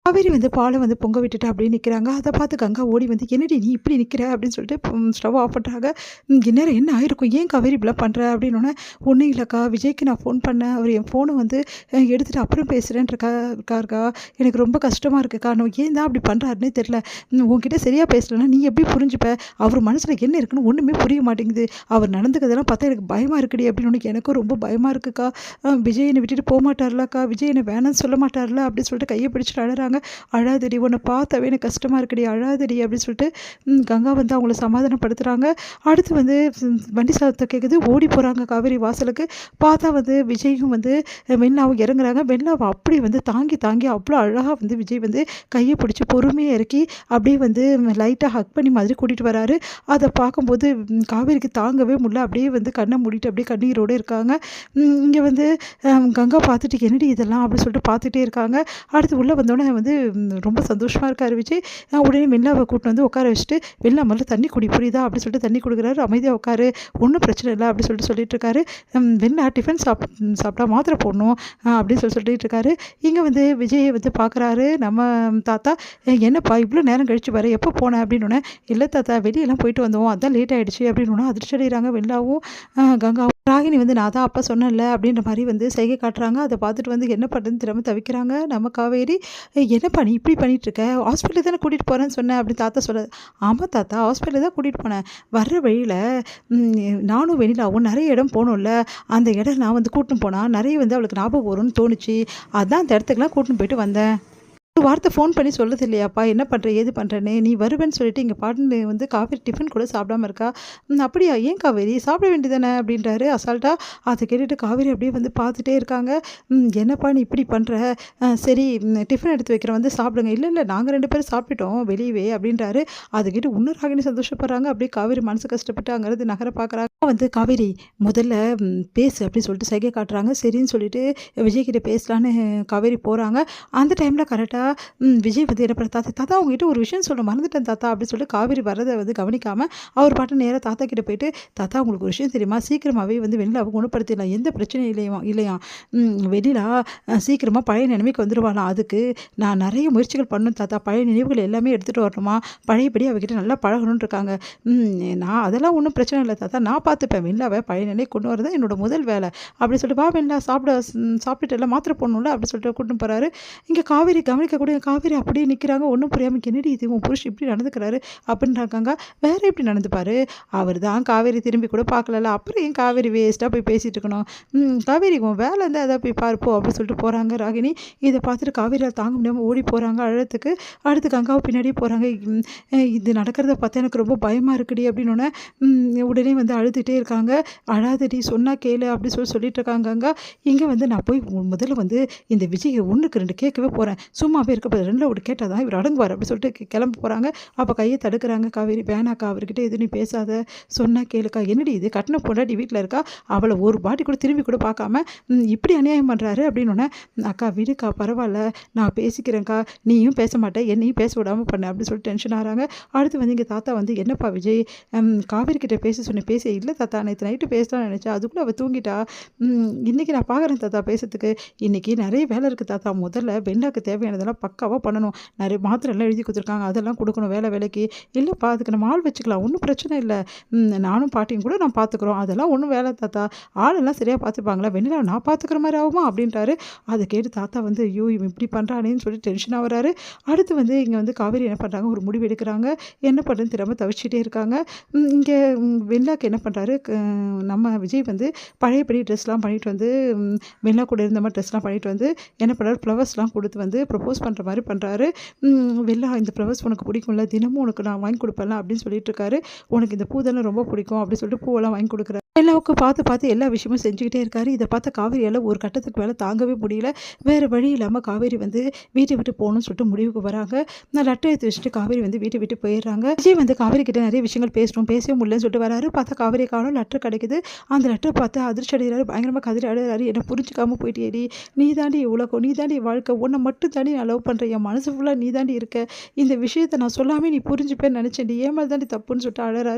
காவேரி வந்து பாலை வந்து பொங்க விட்டுட்டு அப்படியே நிற்கிறாங்க. அதை பார்த்து கங்கா ஓடி வந்து என்னடி நீ இப்படி நிற்கிற அப்படின்னு சொல்லிட்டு ஸ்டவ் ஆஃப் பண்ணுறாங்க. இந்நேரம் என்ன ஆயிருக்கும், ஏன் காவேரி இப்படிலாம் பண்ணுற அப்படின்னோடனே, ஒன்றும் இல்லைக்கா, விஜய்க்கு நான் ஃபோன் பண்ணேன், அவர் என் ஃபோனை வந்து எடுத்துகிட்டு அப்புறம் இருக்காருக்கா. எனக்கு ரொம்ப கஷ்டமாக இருக்குக்கா, நான் ஏன் தான் அப்படி பண்ணுறாருன்னே தெரில. உன்கிட்ட சரியாக பேசலைன்னா நீ எப்படி புரிஞ்சுப்ப, அவர் மனசில் என்ன இருக்குன்னு ஒன்றுமே புரிய மாட்டேங்குது, அவர் நடந்துக்கிறதெல்லாம் பார்த்தா எனக்கு பயமாக இருக்குடி அப்படின்னு. எனக்கும் ரொம்ப பயமாக இருக்குக்கா, விஜய் என்னை விட்டுட்டு போக மாட்டார்லக்கா, விஜய் என்னை வேணாம்னு சொல்ல மாட்டார்ல அப்படின்னு சொல்லிட்டு கையை பிடிச்சிட்டு அழறாங்க. அழாதடி, உன்னை பார்த்தாவே எனக்கு கஷ்டமாக இருக்குடி, அழாதடி அப்படின்னு சொல்லிட்டு கங்கா வந்து அவங்கள சமாதானப்படுத்துகிறாங்க. அடுத்து வந்து வண்டி சத்தம் கேட்குது, ஓடி போகிறாங்க காவேரி வாசலுக்கு. பார்த்தா வந்து விஜயும் வந்து வெண்ணிலாவும் இறங்குறாங்க. வெண்ணிலாவை அப்படி வந்து தாங்கி தாங்கி அவ்வளோ அழகாக வந்து விஜய் வந்து கையை பிடிச்சி பொறுமையாக இறக்கி அப்படியே வந்து லைட்டாக ஹக் பண்ணி மாதிரி கூட்டிகிட்டு வராரு. அதை பார்க்கும்போது காவேரிக்கு தாங்கவே முடியல, அப்படியே வந்து கண்ணை மூடிட்டு அப்படியே கண்ணீரோடு இருக்காங்க. இங்கே வந்து கங்கா பார்த்துட்டு என்னடி இதெல்லாம் அப்படின்னு சொல்லிட்டு பார்த்துட்டே இருக்காங்க. அடுத்து உள்ளே வந்தோடனே வந்து ரொம்ப சந்தோஷமாக இருக்கார் விஜய். உடனே வெண்ணிலாவை கூப்பிட்டு வந்து உட்கார வச்சுட்டு, வெண்ணிலா முதல்ல தண்ணி குடி புரியுதா அப்படின்னு சொல்லிட்டு தண்ணி கொடுக்குறாரு. அமைதியாக உட்காரு, ஒன்றும் பிரச்சனை இல்லை அப்படின்னு சொல்லிட்டு இருக்காரு. வெண்ணிலா டிஃபன் சாப்பிட்டா மாத்திரை போடணும் அப்படின்னு சொல்லிட்டு இருக்காரு. இங்கே வந்து விஜயை வந்து பார்க்குறாரு நம்ம தாத்தா. என்னப்பா இவ்வளோ நேரம் கழிச்சு வர, எப்போ போனேன் அப்படின்னோடனே, இல்லை தாத்தா வெளியெல்லாம் போயிட்டு வந்தோம், அதான் லேட் ஆகிடுச்சு அப்படின்னு அதிர்ச்சி அடைகிறாங்க வெண்ணிலாவும் கங்காவும். ராகினி வந்து நான் தான் அப்பா சொன்னேன்ல அப்படின்ற மாதிரி வந்து செய்கை காட்டுறாங்க. அதை பார்த்துட்டு வந்து என்ன பண்ணுறதுன்னு திரும்ப தவிக்கிறாங்க நம்ம காவேரி. என்னப்பா நீ இப்படி பண்ணிகிட்ருக்க, ஹாஸ்பிட்டலுக்கு தானே கூட்டிகிட்டு போகிறேன்னு சொன்னேன் அப்படின்னு தாத்தா சொல்ல. ஆமாம் தாத்தா, ஹாஸ்பிட்டலுக்கு தான் கூட்டிகிட்டு போனேன், வர்ற வழியில் நானும் வெண்ணிலாவும் நிறைய இடம் போனோம்ல, அந்த இடம் நான் வந்து கூட்டின்னு போனால் நிறைய வந்து அவளுக்கு ஞாபகம் வரும்னு தோணுச்சு, அதான் அந்த இடத்துக்குலாம் கூட்டின்னு போயிட்டு வந்தேன். ஒரு வார்த்தை ஃபோன் பண்ணி சொல்கிறது இல்லையாப்பா, என்ன பண்ணுற ஏது பண்ணுறேன்னு, நீ வருவேன்னு சொல்லிட்டு இங்கே பாட்டுன்னு வந்து காவேரி டிஃபன் கூட சாப்பிடாம இருக்கா. அப்படியா, ஏன் காவேரி சாப்பிட வேண்டியதானே அப்படின்றாரு அசால்ட்டா. அதை கேட்டுட்டு காவேரி அப்படியே வந்து பார்த்துட்டே இருக்காங்க. என்னப்பா நீ இப்படி பண்ணுற, சரி டிஃபன் எடுத்து வைக்கிறேன் வந்து சாப்பிடுங்க. இல்லை இல்லை நாங்கள் 2 பேரும் சாப்பிட்டுட்டோம் வெளியவே அப்படின்றாரு. அதை கேட்டு இன்னும் ராகினி சந்தோஷப்படுறாங்க. அப்படியே காவேரி மனசு கஷ்டப்பட்டு அங்கேருந்து நகர பார்க்குறாங்க. வந்து காவேரி முதல்ல பேசு அப்படின்னு சொல்லிட்டு சைகை காட்டுறாங்க. சரின்னு சொல்லிட்டு விஜய்கிட்ட பேசலான்னு காவேரி போகிறாங்க. அந்த டைமில் கரெக்டாக விஜய் வந்து என்ன பண்ண, தாத்தா உங்ககிட்ட ஒரு விஷயம் சொல்ல மறந்துட்டேன் தாத்தா அப்படின்னு சொல்லிட்டு காவேரி வரதை வந்து கவனிக்காமல் அவர் பாட்டு நேராக தாத்தா கிட்ட போயிட்டு, தாத்தா உங்களுக்கு ஒரு விஷயம் தெரியுமா, சீக்கிரமாகவே வந்து வெண்ணிலாவை குணப்படுத்திடலாம், எந்த பிரச்சனையும் இல்லையா வெண்ணிலா சீக்கிரமாக பழைய நிலைமைக்கு வந்துடுவாளாம், அதுக்கு நான் நிறைய முயற்சிகள் பண்ணணும் தாத்தா, பழைய நினைவுகள் எல்லாமே எடுத்துகிட்டு வரணுமா, பழையபடி அவகிட்ட நல்லா பழகணும்னு இருக்காங்க. நான் அதெல்லாம் ஒன்றும் பிரச்சனை இல்லை தாத்தா, நான் பார்த்துப்பேன், வெண்ணிலாவை பழைய நிலைக்கு கொண்டு வரதான் என்னோட முதல் வேலை அப்படின்னு சொல்லிட்டு, வா வெண்ணிலா சாப்பிட்டுட்டு எல்லாம் மாத்திரை போடணும்ல அப்படின்னு சொல்லிட்டு கூட்டின்னு போகிறாரு. இங்கே காவேரி கவனிக்கக்கூடிய காவேரி அப்படியே நிற்கிறாங்க, ஒன்றும் புரியாமல் என்னடி இது உன் புருஷன் இப்படி நடந்துக்கிறாரு அப்படின்றாங்க. வேற எப்படி நடந்துப்பாரு, அவர் தான் காவேரி திரும்பி கூட பார்க்கல, அப்புறம் ஏன் காவேரி வேஸ்ட்டாக போய் பேசிகிட்டு இருக்கணும், காவேரி உன் வேலை இருந்தால் எதாவது போய் பார்ப்போம் அப்படின்னு சொல்லிட்டு போகிறாங்க ராகினி. இதை பார்த்துட்டு காவேரியால் தாங்க முடியாமல் ஓடி போகிறாங்க அழறதுக்கு. அடுத்து கங்காவை பின்னாடியே போகிறாங்க. இது நடக்கிறத பார்த்தா எனக்கு ரொம்ப பயமாக இருக்குடி அப்படின்னோடனே உடனே வந்து அழுதுகிட்டே இருக்காங்க. அழாதடி சொன்னால் கேளு அப்படி சொல்லிட்டு இருக்காங்க கங்கா. இங்கே வந்து நான் போய் முதல்ல வந்து இந்த விஜயை 1க்கு 2 கேட்கவே போகிறேன், சும்மாவே இருக்க 2ல் 1 கேட்டால் தான் இவர் அடங்குவார் அப்படி சொல்லிட்டு கிளம்ப போகிறாங்க. அப்போ கையை தடுக்கிறாங்க காவேரி. வேணாக்கா, அவர்கிட்ட எதுவும் நீ பேசாத, சொன்னால் கேளுக்கா, என்னடி இது கட்டின பொண்டாட்டி வீட்டில் இருக்கா, அவளை ஒரு பாட்டி கூட திரும்பி கூட பார்க்காம இப்படி அநியாயம் பண்ணுறாரு அப்படின்னோடனே, அக்கா விடுக்கா பரவாயில்ல, நான் பேசிக்கிறேன்க்கா, நீயும் பேச மாட்டேன், என்னையும் பேச விடாமல் பண்ண அப்படின்னு சொல்லிட்டு டென்ஷன் ஆகிறாங்க. அடுத்து வந்து இங்கே தாத்தா வந்து, என்னப்பா விஜய் காவேரி கிட்டே பேச சொன்னேன், பேச இல்லை தாத்தா, நேற்று நைட்டு பேசலாம்னு நினச்சா, அதுக்குள்ளே அவள் தூங்கிட்டா, இன்றைக்கி நான் பார்க்குறேன் தாத்தா பேசுறதுக்கு, இன்றைக்கி நிறைய வேலை இருக்குது தாத்தா, முதல்ல வெண்ணிலாவுக்கு தேவையானதெல்லாம் பக்காவாக பண்ணணும், நிறைய மாத்திரை எல்லாம் எழுதி கொடுத்துருக்காங்க, அதெல்லாம் கொடுக்கணும் வேலைக்கு. இல்லைப்பா அதுக்கு நம்ம ஆள் வச்சுக்கலாம், ஒன்றும் பிரச்சனை இல்லை, நானும் பாட்டியும் கூட நான் பார்த்துக்குறோம், அதெல்லாம் ஒன்றும் வேலை தாத்தா, ஆளெல்லாம் சரியாக பார்த்துப்பாங்களா, வெண்ணிலா நான் பார்த்துக்கிற மாதிரி ஆகுமா அப்படின்றாரு. அதை கேட்டு தாத்தா வந்து ஐயோ இவன் இப்படி பண்ணுறானேன்னு சொல்லி டென்ஷனாக வராரு. அடுத்து வந்து இங்கே வந்து காவேரி என்ன பண்ணுறாங்க, ஒரு முடிவு எடுக்கிறாங்க, என்ன பண்ணுறதுன்னு திரும்ப தவிச்சிட்டே இருக்காங்க. இங்கே வெண்ணிலாக்கு என்ன பண்ணுறாரு, நம்ம விஜய் வந்து பழையபடி ட்ரெஸ்லாம் பண்ணிட்டு வந்து வெண்ணிலா கூட இருந்த மாதிரி ட்ரெஸ்லாம் பண்ணிட்டு வந்து என்ன பண்ணுறாரு, ஃப்ளவர்ஸ்லாம் கொடுத்து வந்து ப்ரப்போஸ் பண்ணுற மாதிரி பண்ணுறாரு. வெண்ணிலா இந்த ஃப்ளவர்ஸ் உனக்கு பிடிக்கும்ல, தினமும் உனக்கு நான் வாங்கி கொடுப்பேன்ல அப்படின்னு சொல்லிட்டு இருக்காரு. உனக்கு இந்த பூதெல்லாம் ரொம்ப பிடிக்கும் அப்படின்னு சொல்லிட்டு பூவெல்லாம் வாங்கி கொடுக்குறாரு. வெண்ணிலாவுக்கு பார்த்து எல்லா விஷயமும் செஞ்சுக்கிட்டே இருக்காரு. இதை பார்த்த காவேரியால் ஒரு கட்டத்துக்கு மேலே தாங்கவே முடியல. வேறு வழி இல்லாமல் காவேரி வந்து வீட்டை விட்டு போகணும்னு சொல்லிட்டு முடிவுக்கு வராங்க. நான் லெட்டர் எடுத்து வச்சுட்டு காவேரி வந்து வீட்டை விட்டு போயிடுறாங்க. விஜய் வந்து காவேரி கிட்ட நிறைய விஷயங்கள் பேசவே முடியலன்னு சொல்லிட்டு வராரு. பார்த்தா காவேரி காணும் லெட்டர் கிடைக்குது. அந்த லெட்டர் பார்த்து அதிர்ச்சி அடைகிறாரு, பயங்கரமாக கதறி அழுகிறாரு. என்னை புரிஞ்சிக்காமல் போயிட்டேடி, நீ தாண்டி உலகம், நீ தாண்டி வாழ்க்கை, உன்னை மட்டும் தாண்டி நான் லவ் பண்ணுறேன், என் மனசு ஃபுல்லாக நீ தாண்டி இருக்க, இந்த விஷயத்தை நான் சொல்லாமல் நீ புரிஞ்சுப்பேன்னு நினச்சேன், ஏமால் தாண்டி தப்புன்னு சொல்லிட்டு அழறாரு.